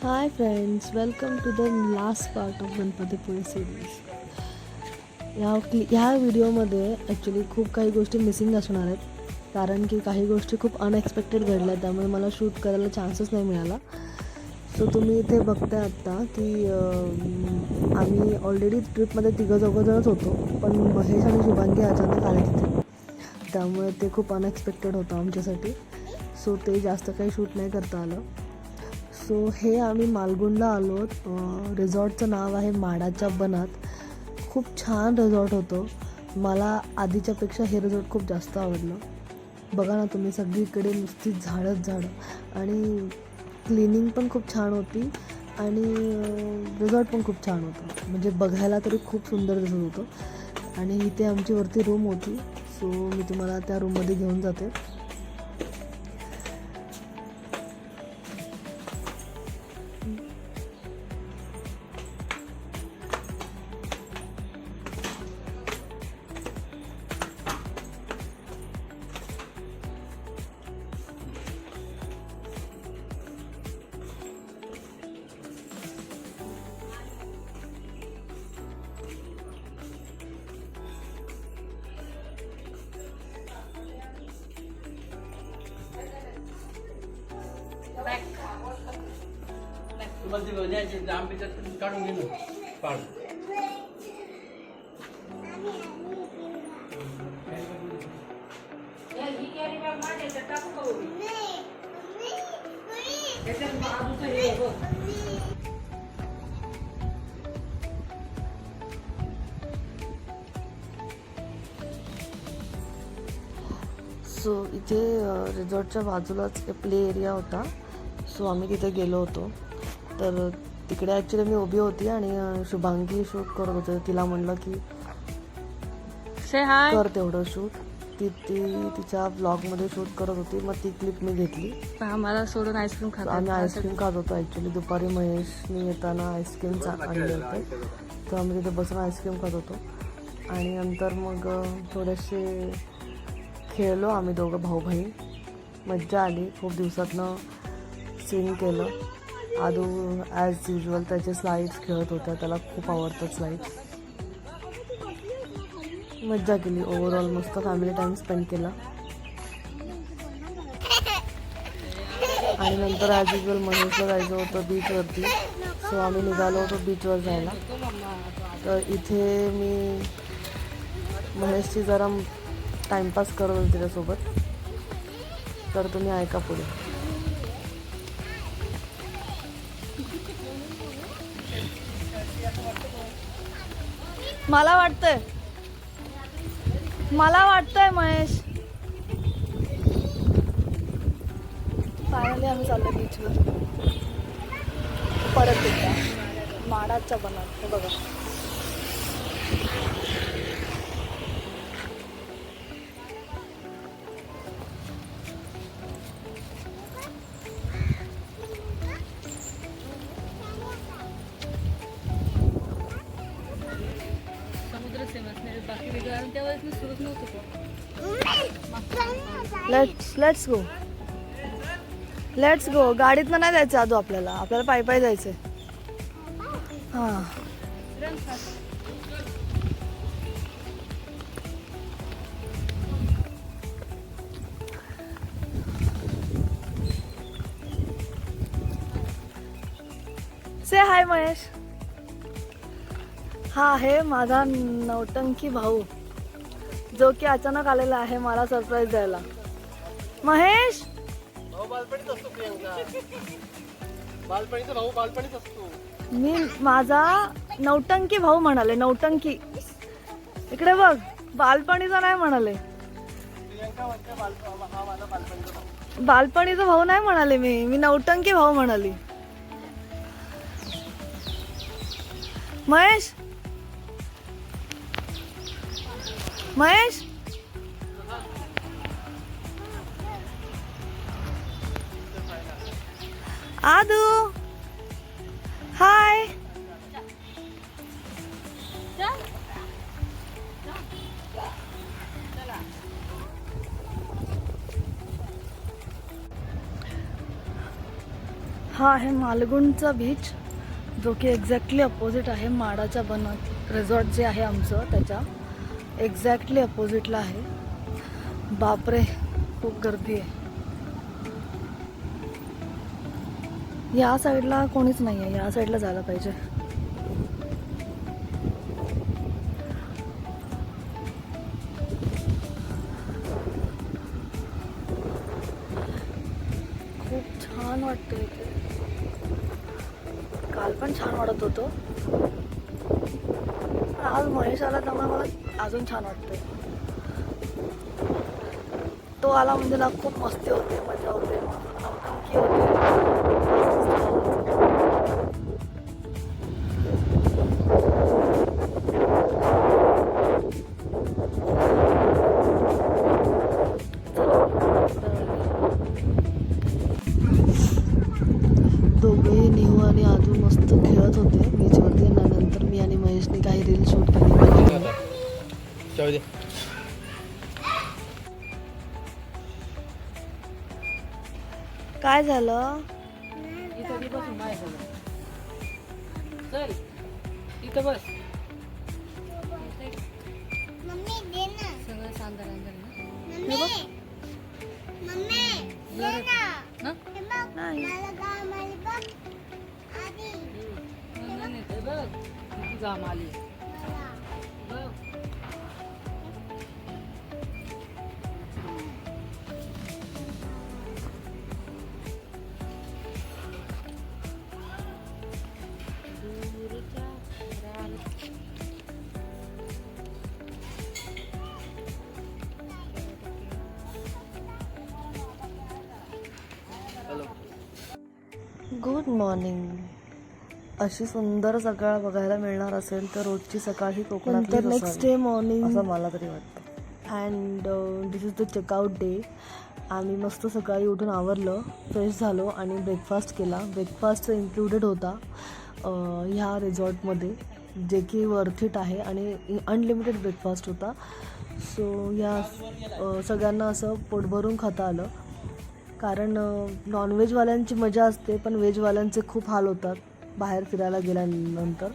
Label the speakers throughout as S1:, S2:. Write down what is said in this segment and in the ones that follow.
S1: High friends, welcome to the last part of Ganpatipule series. ह्या व्हिडिओमध्ये actually खूप काही गोष्टी मिसिंग असणार आहेत, कारण की काही गोष्टी खूप अनएक्सपेक्टेड घडल्या, त्यामुळे मला शूट करायला चान्सच नाही मिळाला. सो तुम्ही इथे बघताय आत्ता की आम्ही ऑलरेडी ट्रिपमध्ये चौघंजणच होतो, पण महेश आणि शुभांगी अचानक आले तिथे, त्यामुळे ते खूप अनएक्सपेक्टेड होतं आमच्यासाठी. सो ते जास्त काही शूट नाही करता आलं. सो हे आम्ही मालगुणला आलो. रिसॉर्टचं नाव आहे माडाच्या बनात. खूप छान रिसॉर्ट होतं. मला आधीच्यापेक्षा हे रिसॉर्ट खूप जास्त आवडलं. बघा ना तुम्ही, सगळीकडे नुसती झाडंच झाडं, आणि क्लिनिंग पण खूप छान होती, आणि रिसॉर्ट पण खूप छान होतं. म्हणजे बघायला तरी खूप सुंदर दिसत होतं. आणि इथे आमची वरती रूम होती. सो मी तुम्हाला त्या रूममध्ये घेऊन जाते.
S2: काढून घे ना पाड.
S1: सो इथे रिसॉर्टच्या बाजूलाच प्ले एरिया होता. सो आम्ही तिथे गेलो होतो. तर तिकडे ॲक्च्युली मी उभी होती आणि शुभांगी शूट करत होते. तिला म्हणलं की कर तेवढं शूट. ती तिच्या ब्लॉगमध्ये शूट करत होती. मग ती क्लिप मी घेतली.
S3: आम्हाला सोडून आईस्क्रीम खात
S1: आम्ही आईस्क्रीम खात होतो. ॲक्च्युली दुपारी महेशनी येताना आईस्क्रीम आणले होते, तर आम्ही तिथे बसून आईस्क्रीम खात होतो. आणि नंतर मग थोडेसे खेळलो आम्ही दोघं भाऊ बहीण. मज्जा आली. खूप दिवसातनं सीन केलं. आदू ॲज युजल त्याचे स्लाईड्स खेळत होत्या. त्याला खूप आवडतात स्लाईड्स. मज्जा केली. ओव्हरऑल मस्त फॅमिली टाईम स्पेंड केला. आणि नंतर ॲज युजल महेशला जायचं होतं बीचवरती. सो आम्ही निघालो होतो बीचवर जायला. तर इथे मी महेशची जरा टाईमपास करत होते त्याच्यासोबत. तर तुम्ही ऐका पुढे.
S3: मला वाटतंय महेश. फायनली आम्ही चाललो बीचवर परत एकदा माडाच्या बनात. हे बघा, लेट्स गो. गाडीतनं नाही जायचं आदू, आपल्याला पायी पायी जायचंय. हां, से हाय महेश. हा आहे माझा नौटंकी भाऊ, जो की अचानक आलेला आहे मला सरप्राईज द्यायला. महेश,
S2: भाऊ बालपणीच असतो प्रियंका. बालपणीचा भाऊ बालपणीच असतो.
S3: मी माझा नौटंकी भाऊ म्हणाले. नौटंकी, इकडे बघ, बालपणीचा नाही म्हणाले.
S2: प्रियंका म्हणते हा माझा बालपणीचा भाऊ.
S3: बालपणीचा भाऊ नाही म्हणाले. मी नौटंकी भाऊ म्हणाली. महेश, महेश, आदू, हाय. हा आहे मालगुणचा बीच, जो की एक्झॅक्टली अपोजिट आहे माडाच्या बनात रिसॉर्ट जे आहे आमचं त्याच्या एक्झॅक्टली अपोजिटला आहे. बापरे, खूप गर्दी आहे. या साईडला कोणीच नाही आहे, या साईडला जायला पाहिजे. खूप छान वाटतं इथे. काल पण छान वाटत होतं, पण आज महेश आला त्यामुळे मला अजून छान वाटतंय. तो आला म्हणजे ना खूप मस्ती होते, मजा होते, नौटंकी होते.
S1: दोघेही निहू आणि आजू मस्त खेळत होते बीचवरती. नंतर मी आणि महेशने काही रील शूट केले.
S2: जाऊ दे.
S3: काय झालं?
S2: चल इथं बस.
S4: मम्मी दे ना.
S5: सगळं सांदर अंदर ना.
S4: मम्मी मम्मी दे ना.
S5: हं?
S4: हे बघ, मला गाव मला बघ आधी
S5: नाही, ते बघ किती जाम आली.
S4: मला.
S5: बघ. दूरच्या घरात.
S2: हॅलो.
S1: Good morning. अशी सुंदर सकाळ बघायला मिळणार असेल तर रोजची सकाळ ही कोकणात नेक्स्ट डे मॉर्निंग असं मला तरी वाटतं. And this is the checkout day. आम्ही मस्त सकाळी उठून आवरलं, फ्रेश झालो आणि ब्रेकफास्ट केला. ब्रेकफास्ट इन्क्लुडेड होता ह्या रिसॉर्टमध्ये, जे की वर्थ इट आहे आणि अनलिमिटेड ब्रेकफास्ट होता. सो या सगळ्यांना असं पोट भरून खाता आलं. कारण नॉनव्हेजवाल्यांची मजा असते पण व्हेजवाल्यांचे खूप हाल होतात बाहेर फिरायला गेल्यानंतर.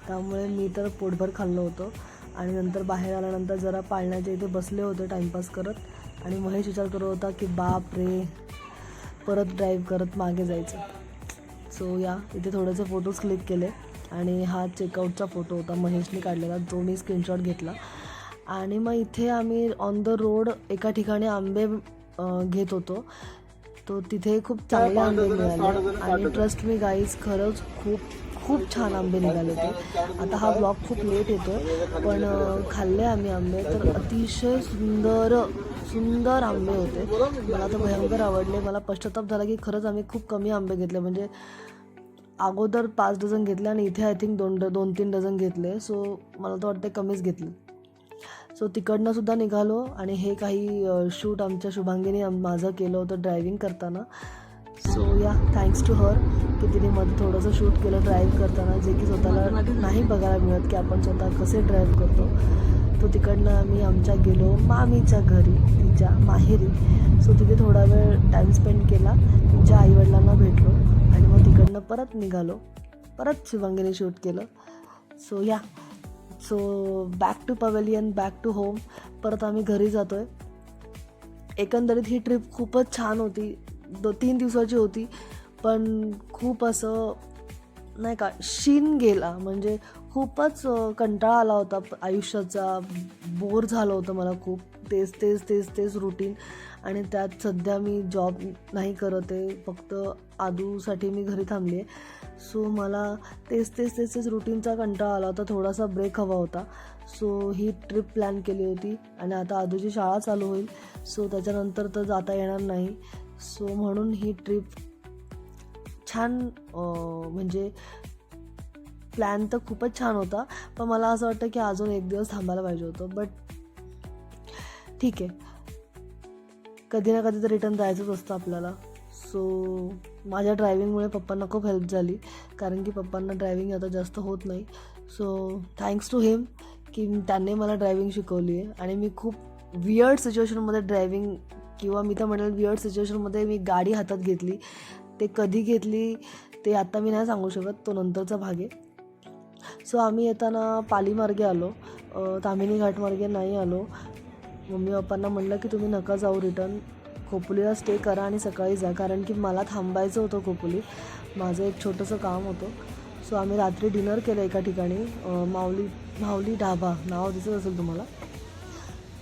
S1: त्यामुळे मी तर पोटभर खाल्लं होतं. आणि नंतर बाहेर आल्यानंतर जरा पाळण्याच्या इथे बसले होते टाईमपास करत आणि महेश विचार करत होता की बाप रे, परत ड्राईव्ह करत मागे जायचं. सो या इथे थोडेसे फोटोज क्लिक केले आणि हा चेकआउटचा फोटो होता महेशने काढलेला, जो मी स्क्रीनशॉट घेतला. आणि मग इथे आम्ही ऑन द रोड एका ठिकाणी आंबे घेत होतो. तो तिथे खूप चांगले आंबे मिळाले आणि ट्रस्ट मी गाईज, खरंच खूप खूप छान आंबे निघाले होते. आता हा ब्लॉग खूप लेट येतो पण खाल्ले आम्ही आंबे, तर अतिशय सुंदर सुंदर आंबे होते. मला तर भयंकर आवडले. मला पश्चाताप झाला की खरंच आम्ही खूप कमी आंबे घेतले. म्हणजे अगोदर 5 डझन घेतले आणि इथे आय थिंक 2-3 डझन घेतले. सो मला तर वाटते कमीच घेतले. सो तिकडनं सुद्धा निघालो आणि हे काही शूट आमच्या शुभांगीने माझं केलं होतं ड्रायव्हिंग करताना. सो या थँक्स टू हर की तिने मध्ये थोडंसं शूट केलं ड्राईव्ह करताना, जे की स्वतःला नाही बघायला मिळत की आपण स्वतः कसे ड्राईव्ह करतो. तो तिकडनं आम्ही आमच्या गेलो मामीच्या घरी, तिच्या माहेरी. सो तिथे थोडा वेळ टाईम स्पेंड केला, तिच्या आईवडिलांना भेटलो आणि मग तिकडनं परत निघालो. परत शुभांगीने शूट केलं. सो या so back to pavilion, back to home. परत आम्ही घरी जातो आहे. एकंदरीत ही ट्रिप खूपच छान होती. 3 दिवसाची होती पण खूप असं नाही का शीन गेला. म्हणजे खूपच कंटाळा आला होता आयुष्याचा. बोर झालं होतं मला खूप. तेच रुटीन. आणि त्यात सध्या मी जॉब नाही करत आहे, फक्त आदूसाठी मी घरी थांबली आहे. सो मला तेच रुटीनचा कंटाळा आला होता. थोडासा ब्रेक हवा होता. सो ही ट्रिप प्लॅन केली होती आणि आता आदूची शाळा चालू होईल. सो त्याच्यानंतर तर जाता येणार नाही. सो म्हणून ही ट्रिप छान म्हणजे प्लॅन तर खूपच छान होता. पण मला असं वाटतं की अजून 1 दिवस थांबायला पाहिजे होतं. बट ठीक आहे, कधी ना कधी तर रिटर्न जायचंच असतं आपल्याला. सो माझ्या ड्रायव्हिंगमुळे पप्पांना खूप हेल्प झाली, कारण की पप्पांना ड्रायव्हिंग आता जास्त होत नाही. सो थँक्स टू हिम की त्याने मला ड्रायव्हिंग शिकवली आहे. आणि मी खूप वियर्ड सिच्युएशनमध्ये ड्रायव्हिंग, किंवा मी तर म्हणेल वियर्ड सिच्युएशनमध्ये मी गाडी हातात घेतली. ते कधी घेतली ते आता मी नाही सांगू शकत, तो नंतरचा भाग आहे. सो आम्ही येताना पालीमार्गे आलो, ताम्हिणी घाटमार्गे नाही आलो. मम्मी पप्पांना म्हणलं की तुम्ही नका जाऊ, रिटर्न खोपोलीला स्टे करा आणि सकाळी जा, कारण की मला थांबायचं होतं खोपोली, माझं एक छोटंसं काम होतं. सो आम्ही रात्री डिनर केलं एका ठिकाणी, माऊली ढाबा नाव दिसत असेल तुम्हाला.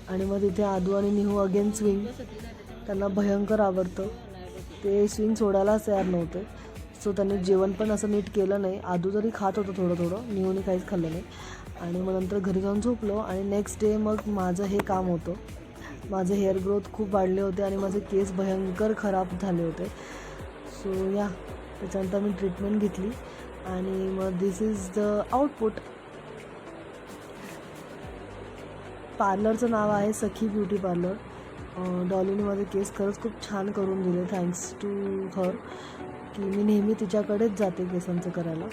S1: आणि मग तिथे आदू आणि निहू अगेन स्विंग, त्यांना भयंकर आवडतं, ते स्विंग सोडायलाच तयार नव्हते. सो त्यांनी जेवण पण असं नीट केलं नाही. आदू जरी खात होतं थोडं थोडं, निहूने काहीच खाल्लं नाही. आणि मग नंतर घरी जाऊन झोपलो. आणि नेक्स्ट डे मग माझं हे काम होतं. माझे हेअर ग्रोथ खूप वाढले होते आणि माझे केस भयंकर खराब झाले होते. सो या त्याच्यानंतर मी ट्रीटमेंट घेतली आणि मग दिस इज द आउटपुट. पार्लरचं नाव आहे सखी ब्युटी पार्लर. डॉलीने माझे केस खरंच खूप छान करून दिले, थँक्स टू हर, की मी नेहमी तिच्याकडेच जाते केसांचं करायला.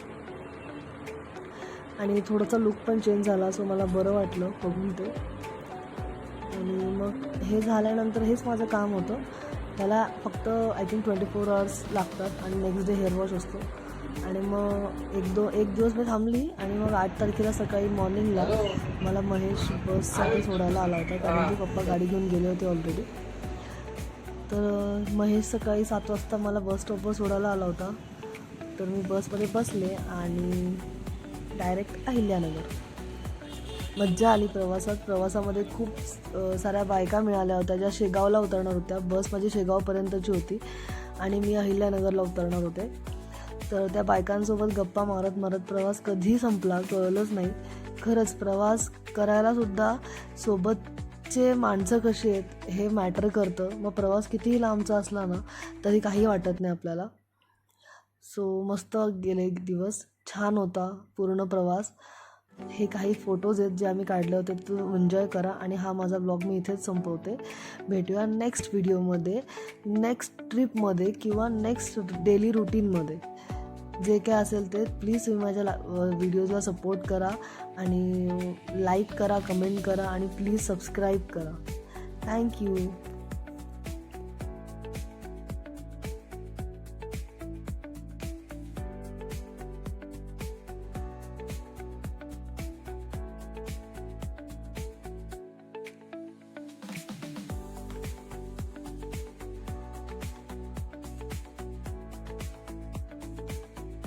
S1: आणि थोडासा लुक पण चेंज झाला, सो मला बरं वाटलं बघून ते. आणि मग हे झाल्यानंतर हेच माझं काम होतं. त्याला फक्त आय थिंक 24 hours लागतात आणि नेक्स्ट डे हेअर वॉश असतो. आणि मग एक दिवस मी थांबली आणि मग 8 तारखेला सकाळी मॉर्निंगला मला महेश बससाठी सोडायला आला होता, कारण की पप्पा गाडी घेऊन गेले होते ऑलरेडी. तर महेश सकाळी 7 वाजता मला बस स्टॉपवर सोडायला आला होता. तर मी बसमध्ये बसले आणि डायरेक्ट अहिल्यानगर. मज्जा आली प्रवासात. प्रवासामध्ये खूप साऱ्या बायका मिळाल्या होत्या ज्या शेगावला उतरणार होत्या. बस माझी शेगावपर्यंतची होती आणि मी अहिल्यानगरला उतरणार होते. तर त्या बायकांसोबत गप्पा मारत मारत प्रवास कधी संपला कळलंच नाही. खरंच प्रवास करायलासुद्धा सोबतचे माणसं कशी आहेत हे मॅटर करतं. मग प्रवास कितीही लांबचा असला ना तरी काही वाटत नाही आपल्याला. सो मस्त गेले एक दिवस, छान होता पूर्ण प्रवास. हे काही फोटोज आहेत जे आम्ही काढले होते, तो एन्जॉय करा. आणि हा माझा ब्लॉग मी इथेच संपवते. भेटूया नेक्स्ट व्हिडिओमध्ये, नेक्स्ट ट्रिपमध्ये किंवा नेक्स्ट डेली रुटीनमध्ये. जे काय असेल ते प्लीज तुम्ही माझ्या व्हिडिओजला सपोर्ट करा आणि लाईक करा, कमेंट करा आणि प्लीज सबस्क्राईब करा. थँक्यू.